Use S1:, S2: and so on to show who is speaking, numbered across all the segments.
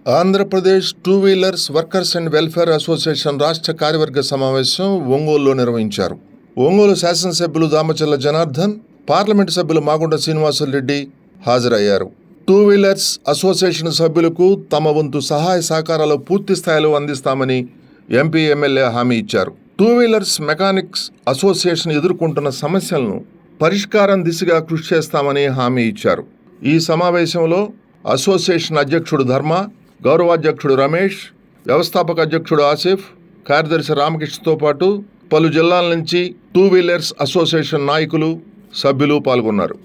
S1: Andhra Pradesh two wheelers workers and welfare association రాష్ట్ర కార్యవర్గ సమావేశం ఒంగోలులో నిర్వహించారు. ఒంగోలు శాసనసభ్యులు దామచర్ల జనార్దన్, పార్లమెంటు సభ్యులు మాగుంట శ్రీనివాసులరెడ్డి హాజరయ్యారు. టూ వీలర్స్ అసోసియేషన్ సభ్యులకు తమ వంతు సహాయ సహకారాలు పూర్తి స్థాయిలో అందిస్తామని ఎంపీ, ఎమ్మెల్యే హామీ ఇచ్చారు. టూ వీలర్స్ మెకానిక్స్ అసోసియేషన్ ఎదుర్కొంటున్న సమస్యలను పరిష్కారం దిశగా కృషి చేస్తామని హామీ ఇచ్చారు. ఈ సమావేశంలో అసోసియేషన్ అధ్యక్షుడు ధర్మ, గౌరవాధ్యక్షుడు రమేష్, వ్యవస్థాపక అధ్యక్షుడు ఆసిఫ్, కార్యదర్శి రామకృష్ణతో పాటు పలు జిల్లాల నుంచి టూ వీలర్స్ అసోసియేషన్ నాయకులు, సభ్యులు పాల్గొన్నారు.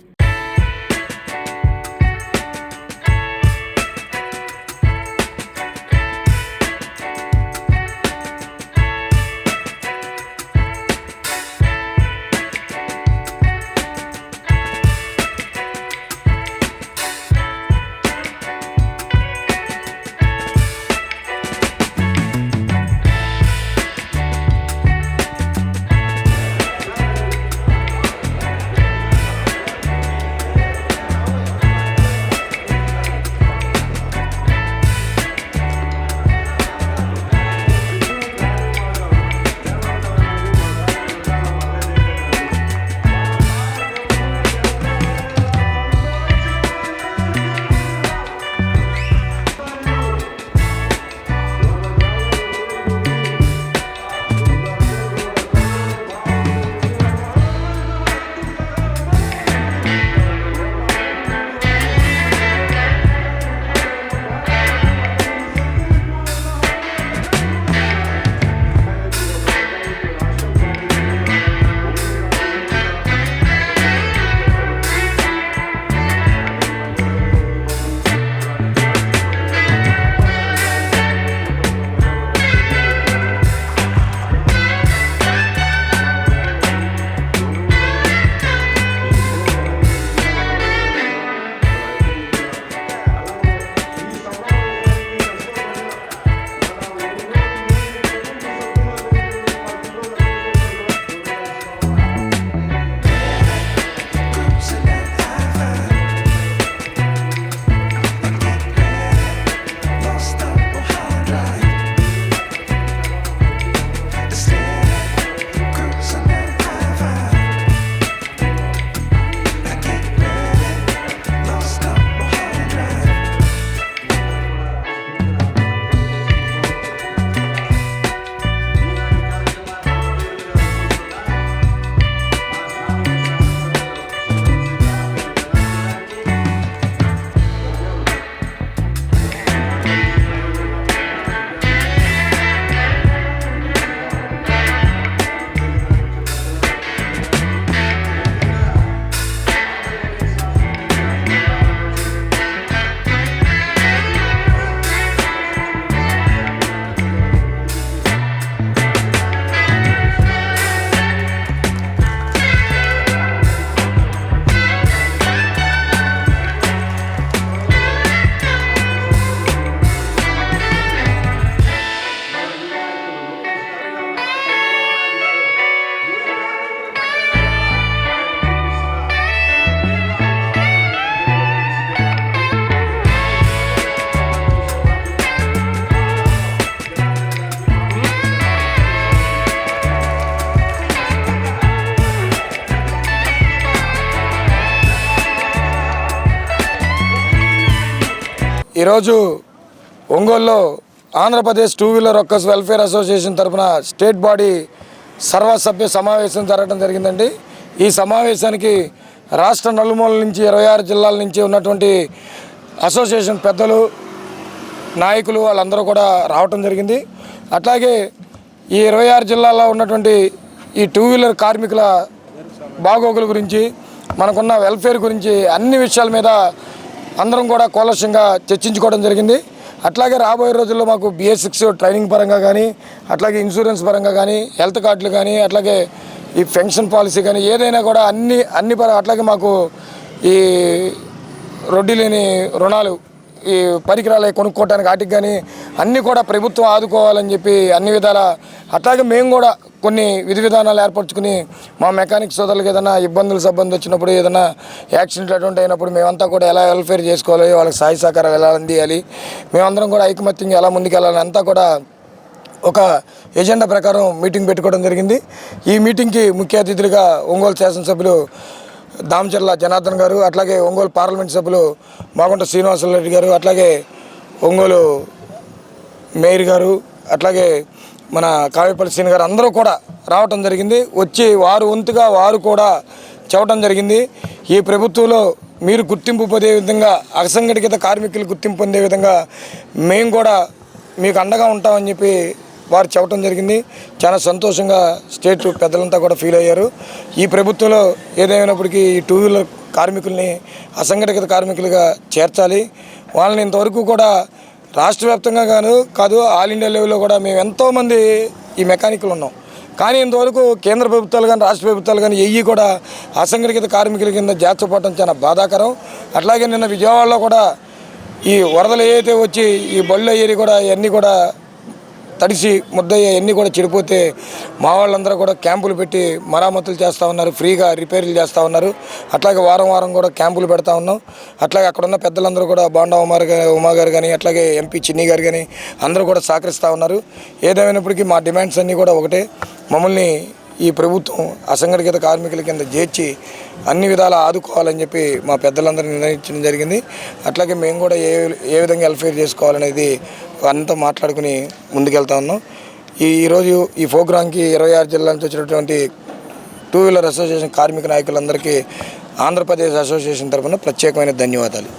S2: ఈరోజు ఒంగోలులో Andhra Pradesh two wheeler workers welfare association తరఫున స్టేట్ బాడీ సర్వసభ్య సమావేశం జరగడం జరిగిందండి. ఈ సమావేశానికి రాష్ట్ర నలుమూలల నుంచి 26 జిల్లాల నుంచి ఉన్నటువంటి అసోసియేషన్ పెద్దలు, నాయకులు వాళ్ళందరూ కూడా రావటం జరిగింది. అట్లాగే ఈ 26 జిల్లాల్లో ఉన్నటువంటి ఈ టూ వీలర్ కార్మికుల బాగోగుల గురించి, మనకున్న వెల్ఫేర్ గురించి అన్ని విషయాల మీద అందరం కూడా కూలక్ష్యంగా చర్చించుకోవడం జరిగింది. అట్లాగే రాబోయే రోజుల్లో మాకు BS6 ట్రైనింగ్ పరంగా కానీ, అట్లాగే ఇన్సూరెన్స్ పరంగా కానీ, హెల్త్ కార్డులు కానీ, అట్లాగే ఈ పెన్షన్ పాలసీ కానీ ఏదైనా కూడా అన్ని అట్లాగే మాకు ఈ రొడ్డి లేని రుణాలు ఈ పరికరాలు కొనుక్కోవడానికి వాటికి కానీ అన్నీ కూడా ప్రభుత్వం ఆదుకోవాలని చెప్పి అన్ని విధాల, అట్లాగే మేము కూడా కొన్ని విధి విధానాలు ఏర్పరచుకుని మా మెకానిక్ సోదరులకు ఏదైనా ఇబ్బందులు వచ్చినప్పుడు, ఏదైనా యాక్సిడెంట్ అటువంటి అయినప్పుడు మేమంతా కూడా ఎలా వెల్ఫేర్ చేసుకోవాలి, వాళ్ళకి సహాయ సహకారాలు ఎలా అందియాలి, మేమందరం కూడా ఐకమత్యంగా ఎలా ముందుకెళ్ళాలి అంతా కూడా ఒక ఎజెండా ప్రకారం మీటింగ్ పెట్టుకోవడం జరిగింది. ఈ మీటింగ్కి ముఖ్య అతిథులుగా ఒంగోలు శాసనసభ్యులు దామచర్ల జనార్దన్ గారు, అట్లాగే ఒంగోలు పార్లమెంట్ సభ్యులు మాగుంట శ్రీనివాసరెడ్డి గారు, అట్లాగే ఒంగోలు మేయర్ గారు, అట్లాగే మన కావ్యపల్లి శ్రీని గారు అందరూ కూడా రావటం జరిగింది. వచ్చి వారు వంతుగా వారు కూడా చెప్పడం జరిగింది, ఈ ప్రభుత్వంలో మీరు గుర్తింపు పొందే విధంగా, అసంఘటిత కార్మికులు గుర్తింపు పొందే విధంగా మేము కూడా మీకు అండగా ఉంటామని చెప్పి వారు చెప్పడం జరిగింది. చాలా సంతోషంగా స్టేట్ పెద్దలంతా కూడా ఫీల్ అయ్యారు. ఈ ప్రభుత్వంలో ఏదైనప్పటికీ ఈ 2 వీలర్ కార్మికుల్ని అసంఘటిత కార్మికులుగా చేర్చాలి. వాళ్ళని ఇంతవరకు కూడా రాష్ట్ర వ్యాప్తంగా కాదు ఆల్ ఇండియా లెవెల్లో కూడా మేము ఎంతోమంది ఈ మెకానిక్లు ఉన్నాం. కానీ ఇంతవరకు కేంద్ర ప్రభుత్వాలు కానీ రాష్ట్ర ప్రభుత్వాలు కానీ ఎయ్యి కూడా అసంఘటిత కార్మికుల కింద చేర్చపోవడం చాలా బాధాకరం. అట్లాగే నిన్న విజయవాడలో కూడా ఈ వరదలు ఏదైతే వచ్చి ఈ బళ్ళు అయ్యేవి కూడా ఇవన్నీ కూడా తడిసి ముద్దయ్య అన్నీ కూడా చెడిపోతే మా వాళ్ళందరూ కూడా క్యాంపులు పెట్టి మరామతులు చేస్తూ ఉన్నారు, ఫ్రీగా రిపేర్లు చేస్తూ ఉన్నారు. అట్లాగే వారం కూడా క్యాంపులు పెడతా ఉన్నాం. అట్లాగే అక్కడ ఉన్న పెద్దలందరూ కూడా బాండా ఉమా గారు కానీ, అట్లాగే ఎంపీ చిన్ని గారు కానీ అందరూ కూడా సహకరిస్తూ ఉన్నారు. ఏదేమైనప్పటికీ మా డిమాండ్స్ అన్నీ కూడా ఒకటే, మమ్మల్ని ఈ ప్రభుత్వం అసంఘటిత కార్మికుల కింద చేర్చి అన్ని విధాలా ఆదుకోవాలని చెప్పి మా పెద్దలందరూ నిర్ణయించడం జరిగింది. అట్లాగే మేము కూడా ఏ విధంగా వెల్ఫేర్ చేసుకోవాలనేది అంతా మాట్లాడుకుని ముందుకెళ్తా ఉన్నాం. ఈరోజు ఈ ప్రోగ్రాంకి 26 జిల్లాల నుంచి వచ్చినటువంటి 2 వీలర్ అసోసియేషన్ కార్మిక నాయకులందరికీ ఆంధ్రప్రదేశ్ అసోసియేషన్ తరఫున ప్రత్యేకమైన ధన్యవాదాలు.